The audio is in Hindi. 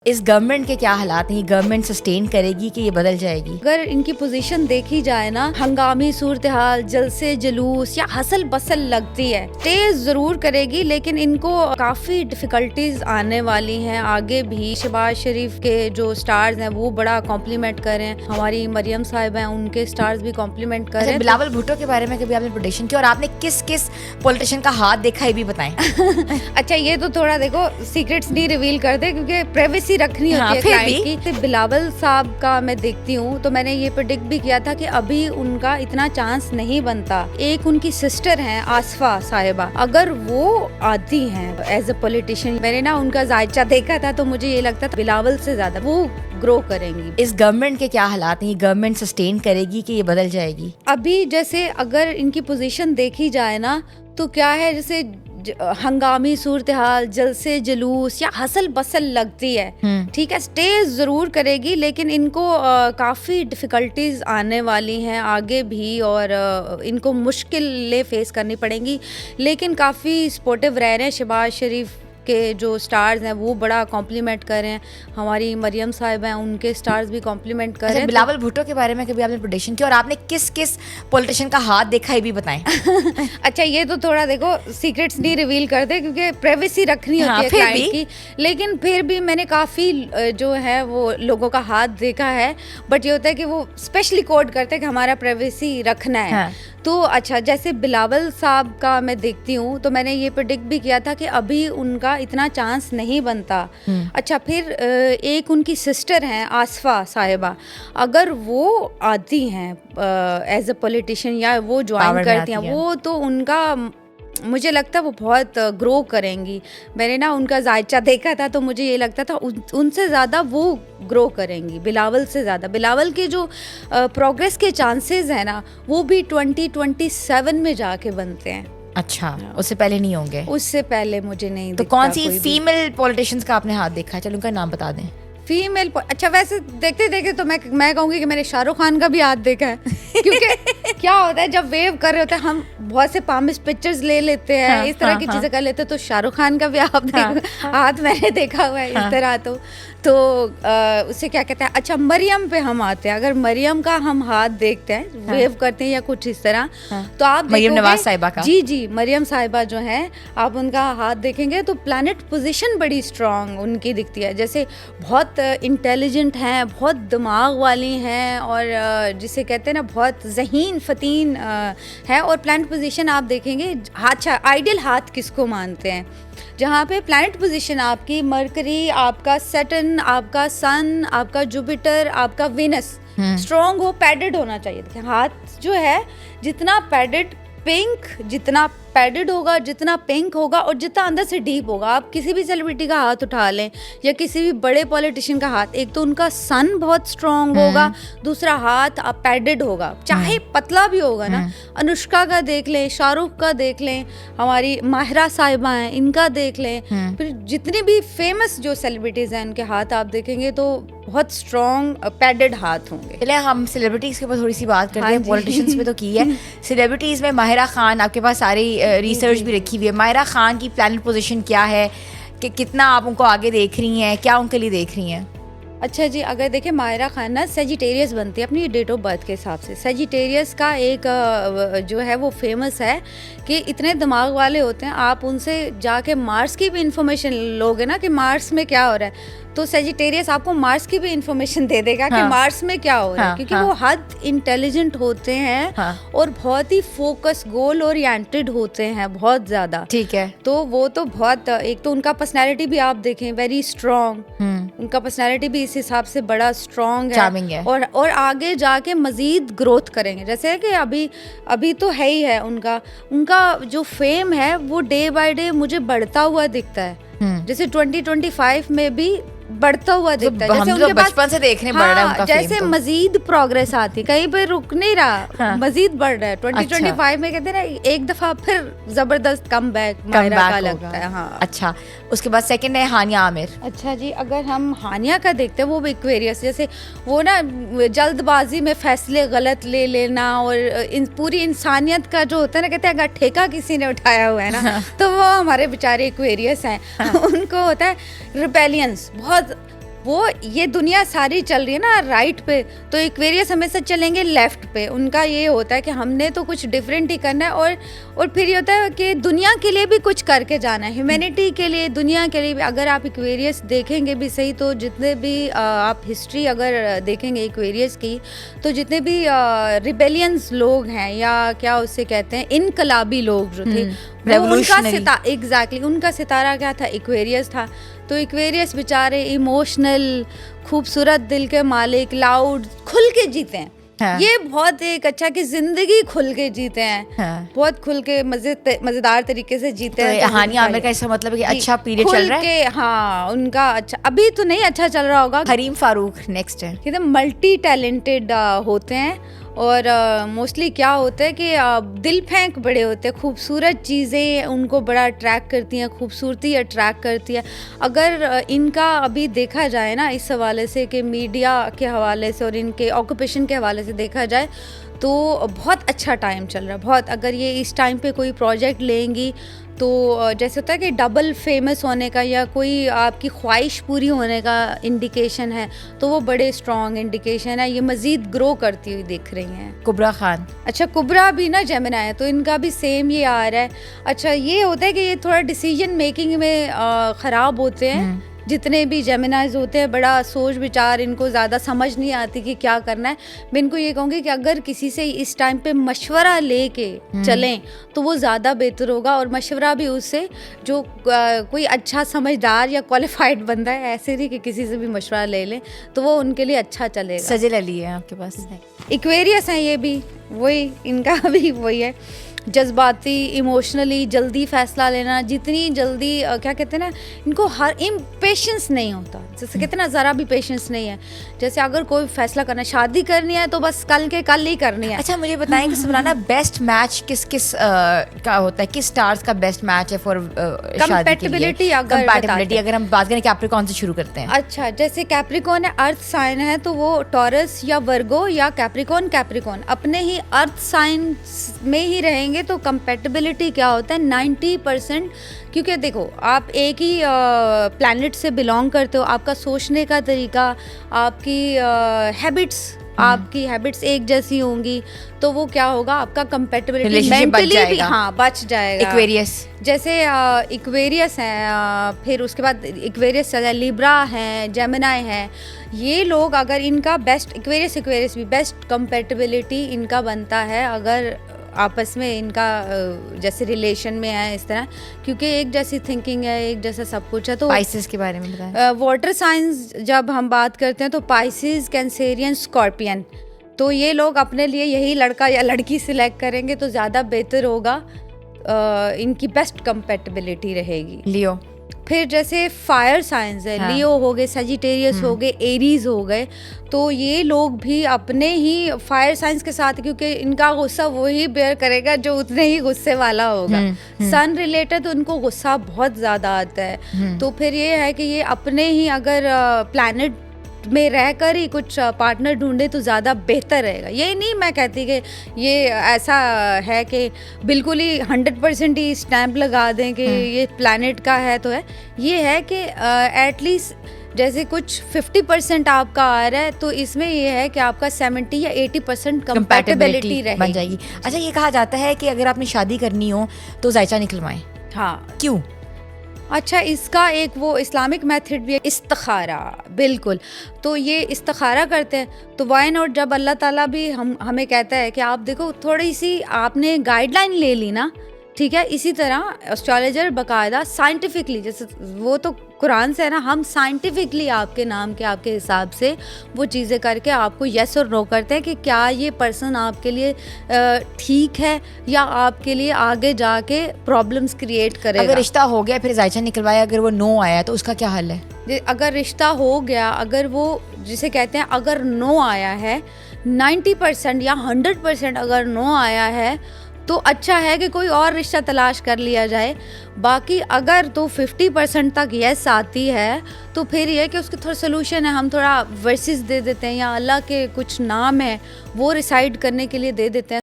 इस गवर्नमेंट के क्या हालात हैं? ये गवर्नमेंट सस्टेन करेगी कि ये बदल जाएगी? अगर इनकी पोजीशन देखी जाए ना, हंगामी सूरत हाल, जलसे जुलूस या हसल बसल लगती है। तेज जरूर करेगी, लेकिन इनको काफी डिफिकल्टीज आने वाली हैं आगे भी। शहबाज शरीफ के जो स्टार्स हैं वो बड़ा कॉम्प्लीमेंट कर रहे हैं, हमारी मरियम साहिब हैं उनके स्टार्स भी कॉम्प्लीमेंट कर रहे हैं। बिलावल भुट्टो के बारे में कभी आपने प्रेडिक्शन की और आपने किस किस पॉलिटिशियन का हाथ देखा ये भी बताएं। अच्छा, ये तो थोड़ा देखो सीक्रेट्स नहीं रिवील करते क्योंकि प्राइवेसी रखनी होती है क्लाइंट की। बिलावल साहब का मैं देखती हूँ तो मैंने ये प्रेडिक्ट भी किया था कि अभी उनका इतना चांस नहीं बनता। एक उनकी सिस्टर हैं आसफा साहिबा, अगर वो आती हैं एज अ पॉलिटिशियन, मैंने ना उनका जायचा देखा था तो मुझे ये लगता था बिलावल से ज्यादा वो ग्रो करेंगी। इस गवर्नमेंट के क्या हालात हैं? ये गवर्नमेंट सस्टेन करेगी कि ये बदल जाएगी? अभी जैसे अगर इनकी पोजीशन देखी जाए ना तो क्या है, जैसे हंगामी सूरत हाल, जलसे जुलूस या हसल बसल लगती है। ठीक है, स्टेज जरूर करेगी, लेकिन इनको काफ़ी डिफ़िकल्टीज आने वाली हैं आगे भी और इनको मुश्किलें फेस करनी पड़ेंगी। लेकिन काफ़ी सपोर्टिव रह रहे हैं। शहबाज शरीफ के जो स्टार्स हैं वो बड़ा कॉम्प्लीमेंट कर रहे हैं, हमारी मरियम साहिब हैं उनके स्टार्स भी कॉम्प्लीमेंट कर रहे हैं। बिलावल भुट्टो के बारे में कभी आपने प्रेडिक्शन की और आपने किस किस पॉलिटिशियन का हाथ देखा ये भी बताएं। अच्छा, ये तो थोड़ा देखो सीक्रेट्स नहीं रिवील करते क्योंकि प्राइवेसी रखनी होती है क्लाइंट की। लेकिन फिर भी मैंने काफ़ी जो है वो लोगों का हाथ देखा है, बट ये होता है कि वो स्पेशली कोड करते हैं कि हमारा प्राइवेसी रखना है। तो अच्छा, जैसे बिलावल साहब का मैं देखती हूँ तो मैंने ये प्रेडिक्ट भी किया था कि अभी उनका इतना चांस नहीं बनता। अच्छा, फिर एक उनकी सिस्टर हैं आसफा साहिबा, अगर वो आती हैं एज अ पॉलिटिशियन या वो ज्वाइन करती हैं वो, तो उनका मुझे लगता है वो बहुत ग्रो करेंगी। मैंने ना उनका जायचा देखा था तो मुझे ये लगता था उनसे ज़्यादा वो ग्रो करेंगी, बिलावल से ज़्यादा। बिलावल के जो प्रोग्रेस के चांसेस हैं ना वो भी 2027 में जाके बनते हैं। अच्छा, उससे पहले नहीं होंगे? उससे पहले मुझे नहीं। तो कौन सी फीमेल पॉलिटिशियंस का आपने हाथ देखा है? चलो उनका नाम बता दें। फीमेल, अच्छा वैसे देखते देखते तो मैं कहूँगी कि मैंने शाहरुख खान का भी हाथ देखा है। क्योंकि क्या होता है जब वेव कर रहे होते हैं हम बहुत से पामिस पिक्चर्स ले लेते हैं, इस तरह की चीज़ें कर लेते हैं, तो शाहरुख खान का भी हाथ मैंने देखा हुआ है इस तरह। तो उसे क्या कहते हैं। अच्छा, मरियम पे हम आते हैं। अगर मरियम का हम हाथ देखते हैं, वेव करते हैं या कुछ इस तरह, तो आप मरियम नवाज साहिबा का, जी मरियम साहिबा जो है, आप उनका हाथ देखेंगे तो प्लैनेट पोजीशन बड़ी स्ट्रांग उनकी दिखती है। जैसे बहुत इंटेलिजेंट हैं, बहुत दिमाग वाली हैं और जिसे कहते हैं ना बहुत ज़हीन फतीन है। और प्लैनेट पोजीशन आप देखेंगे, अच्छा आइडियल हाथ किसको मानते हैं? जहाँ पे प्लैनेट पोजीशन आपकी मरकरी, आपका सैटर्न, आपका सन, आपका जुपिटर, आपका वीनस स्ट्रॉन्ग हो, पैडेड होना चाहिए। देखिए हाथ जो है जितना पैडेड, जितना पैडेड होगा, जितना पिंक होगा और जितना अंदर से डीप होगा। आप किसी भी सेलिब्रिटी का हाथ उठा लें या किसी भी बड़े पॉलिटिशियन का हाथ, एक तो उनका सन बहुत स्ट्रॉन्ग होगा, दूसरा हाथ पैडेड होगा, चाहे पतला भी होगा ना। अनुष्का का देख लें, शाहरुख का देख लें, हमारी माहिरा साहिबा हैं इनका देख लें, फिर जितनी भी फेमस जो सेलिब्रिटीज़ हैं उनके हाथ आप देखेंगे तो बहुत स्ट्रॉन्ग पैडेड हाथ होंगे। चलिए हम सेलिब्रिटीज़ के ऊपर थोड़ी सी बात करते हैं। पॉलिटिशियंस पे तो की है, सेलिब्रिटीज़ में माहिरा खान, आपके पास सारी रिसर्च भी रखी हुई है। माहिरा खान की प्लैनेट पोजीशन क्या है कि कितना आप उनको आगे देख रही हैं, क्या उनके लिए देख रही हैं? अच्छा जी, अगर देखें माहिरा खान ना सेजिटेरियस बनती है अपनी डेट ऑफ बर्थ के हिसाब से। सेजिटेरियस का एक जो है वो फेमस है कि इतने दिमाग वाले होते हैं, आप उनसे जाके मार्स की भी इंफॉर्मेशन लोगे ना कि मार्स में क्या हो रहा है, तो सेजिटेरियस आपको मार्स की भी इंफॉर्मेशन दे देगा कि मार्स में क्या हो रहा है, क्योंकि वो हद इंटेलिजेंट होते हैं और बहुत ही फोकस, गोल ओरिएंटेड होते हैं बहुत ज़्यादा। ठीक है, तो वो तो बहुत, एक तो उनका पर्सनैलिटी भी आप देखें वेरी स्ट्रॉन्ग, उनका पर्सनैलिटी भी इस हिसाब से बड़ा स्ट्रॉन्ग है और आगे जाके मजीद ग्रोथ करेंगे। जैसे कि अभी तो है ही है उनका जो फेम है वो डे बाय डे मुझे बढ़ता हुआ दिखता है। जैसे 2025 में भी बढ़ता हुआ दिखता है, जैसे उनके बचपन से देखने बढ़ रहा है उनका जैसे फेम, मजीद प्रोग्रेस आती, कहीं पे रुक नहीं रहा, मजीद बढ़ रहा है। 2025 में कहते हैं ना एक दफा फिर जबरदस्त कम बैक माहिरा का लगता है। अच्छा, उसके बाद सेकंड है हानिया आमिर। अच्छा जी, अगर हम हानिया का देखते हैं वो भी एक्वेरियस, जैसे वो ना जल्दबाजी में फैसले गलत ले लेना और पूरी इंसानियत का जो होता है ना, कहते हैं अगर ठेका किसी ने उठाया हुआ है ना तो वो हमारे बेचारे एक्वेरियस हैं। उनको होता है रिबेलियंस, बहुत वो ये दुनिया सारी चल रही है ना राइट पे, तो एक्वेरियस हमेशा चलेंगे लेफ्ट पे। उनका ये होता है कि हमने तो कुछ डिफरेंट ही करना है, और फिर ये होता है कि दुनिया के लिए भी कुछ करके जाना है, ह्यूमैनिटी के लिए, दुनिया के लिए भी। अगर आप एक्वेरियस देखेंगे भी सही तो जितने भी आप हिस्ट्री अगर देखेंगे एक्वेरियस की, तो जितने भी रिबेलियंस लोग हैं या क्या उससे कहते हैं इनकलाबी लोग जो थे, एग्जैक्टली उनका सितारा क्या था, एक्वेरियस था। तो एक्वेरियस बेचारे इमोशनल, खूबसूरत दिल के मालिक, लाउड, खुल के जीते हैं। हाँ। ये बहुत एक अच्छा कि जिंदगी खुल के जीते हैं। हाँ। बहुत खुल के मजेदार तरीके से जीते हैं। हानिया आमिर का इसका मतलब है कि अच्छा पीरियड चल रहा है। हाँ, उनका अच्छा, अभी तो नहीं अच्छा चल रहा होगा। हरीम फारूक नेक्स्ट है, एकदम मल्टी टैलेंटेड होते हैं, और मोस्टली क्या होता है कि दिल फेंक बड़े होते हैं, खूबसूरत चीज़ें उनको बड़ा अट्रैक्ट करती हैं, खूबसूरती अट्रैक्ट करती है। अगर इनका अभी देखा जाए ना इस हवाले से कि मीडिया के हवाले से और इनके ऑक्यूपेशन के हवाले से देखा जाए तो बहुत अच्छा टाइम चल रहा है, बहुत। अगर ये इस टाइम पे कोई प्रोजेक्ट लेंगी तो जैसे होता है कि डबल फेमस होने का या कोई आपकी ख्वाहिश पूरी होने का इंडिकेशन है, तो वो बड़े स्ट्रॉन्ग इंडिकेशन है। ये मज़ीद ग्रो करती हुई दिख रही हैं। कुबरा खान, अच्छा कुबरा भी ना जेमिनी है, तो इनका भी सेम ये आ रहा है। अच्छा ये होता है कि ये थोड़ा डिसीजन मेकिंग में ख़राब होते हैं। जितने भी जेमिनाइज होते हैं बड़ा सोच विचार, इनको ज़्यादा समझ नहीं आती कि क्या करना है। मैं इनको ये कहूँगी कि अगर किसी से इस टाइम पे मशवरा लेके चलें तो वो ज़्यादा बेहतर होगा, और मशवरा भी उससे जो कोई अच्छा समझदार या क्वालिफाइड बंदा है, ऐसे नहीं कि किसी से भी मशवरा ले लें, तो वो उनके लिए अच्छा चलेगा। सजल अली है आपके पास, एक्वेरियस हैं ये भी, वही इनका भी वही है, जज्बाती, इमोशनली, जल्दी फैसला लेना, जितनी जल्दी क्या कहते हैं ना, इनको हर इम्पेशेंस नहीं होता। जैसे कहते हैं ना, ज़रा भी पेशेंस नहीं है। जैसे अगर कोई फैसला करना, शादी करनी है तो बस कल के कल ही करनी है। अच्छा मुझे बताएं कि सुबराना बेस्ट मैच किस किस का होता है, किस स्टार्स का बेस्ट मैच है फॉर कंपैटिबिलिटी? अगर हम बात करें कैप्रिकॉन से शुरू करते हैं। अच्छा, जैसे कैप्रिकॉन है, अर्थ साइन है, तो वो टॉरस या वर्गो या कैप्रिकॉन अपने ही अर्थ साइन में ही रहेंगे तो कंपैटिबिलिटी क्या होता है 90%। क्योंकि देखो आप एक ही प्लैनेट से बिलोंग करते हो, आपका सोचने का तरीका, आपकी हैबिट्स एक जैसी होंगी, तो वो क्या होगा, आपका कंपैटिबिलिटी मेंटली भी बच जाएगा। एक्वेरियस, जैसे एक्वेरियस है, फिर उसके बाद एक्वेरियस है, लिब्रा है, जेमिनी है। ये लोग अगर इनका बेस्ट एक्वेरियस भी बेस्ट कंपैटिबिलिटी इनका बनता है अगर आपस में इनका जैसे रिलेशन में है इस तरह, क्योंकि एक जैसी थिंकिंग है, एक जैसा सब कुछ है। तो पाइसेस के बारे में बताएं। वाटर साइंस जब हम बात करते हैं तो पाइसेस, कैंसेरियन, स्कॉर्पियन, तो ये लोग अपने लिए यही लड़का या लड़की सिलेक्ट करेंगे तो ज़्यादा बेहतर होगा, इनकी बेस्ट कंपैटिबिलिटी रहेगी। लियो, फिर जैसे फायर साइंस है, लियो हो गए, सजिटेरियस हो गए, एरीज हो गए, तो ये लोग भी अपने ही फायर साइंस के साथ, क्योंकि इनका गुस्सा वही बेयर करेगा जो उतने ही गुस्से वाला होगा। सन रिलेटेड उनको गुस्सा बहुत ज़्यादा आता है। तो फिर ये है कि ये अपने ही अगर प्लैनेट में रहकर ही कुछ पार्टनर ढूंढे तो ज़्यादा बेहतर रहेगा। ये नहीं मैं कहती कि ये ऐसा है कि बिल्कुल ही 100% ही स्टैंप लगा दें कि ये प्लैनेट का है तो है। ये है कि एटलीस्ट जैसे कुछ 50% आपका आ रहा है तो इसमें ये है कि आपका 70 या 80% कंपैटिबिलिटी बन जाएगी। अच्छा, ये कहा जाता है कि अगर आपने शादी करनी हो तो जायचा निकलवाएं। हाँ, क्यों? अच्छा, इसका एक वो इस्लामिक मेथड भी है, इस्तिखारा। बिल्कुल, तो ये इस्तिखारा करते हैं तो वाई नॉट, जब अल्लाह ताला भी हमें कहता है कि आप देखो थोड़ी सी आपने गाइडलाइन ले ली ना, ठीक है, इसी तरह एस्ट्रोलॉजर बाकायदा साइंटिफिकली, जैसे वो तो कुरान से है ना, हम साइंटिफिकली आपके नाम के आपके हिसाब से वो चीज़ें करके आपको येस और नो करते हैं कि क्या ये पर्सन आपके लिए ठीक है या आपके लिए आगे जाके प्रॉब्लम्स क्रिएट करेगा। अगर रिश्ता हो गया फिर जायचा निकलवाया, अगर वो नो आया तो उसका क्या हल है? अगर रिश्ता हो गया, अगर वो जिसे कहते हैं अगर नो आया है 90% या 100% अगर नो आया है तो अच्छा है कि कोई और रिश्ता तलाश कर लिया जाए। बाकी अगर तो 50% तक यस आती है तो फिर ये कि उसके थोड़ा सोल्यूशन है, हम थोड़ा वर्सेस दे देते हैं या अल्लाह के कुछ नाम है वो रिसाइड करने के लिए दे देते हैं।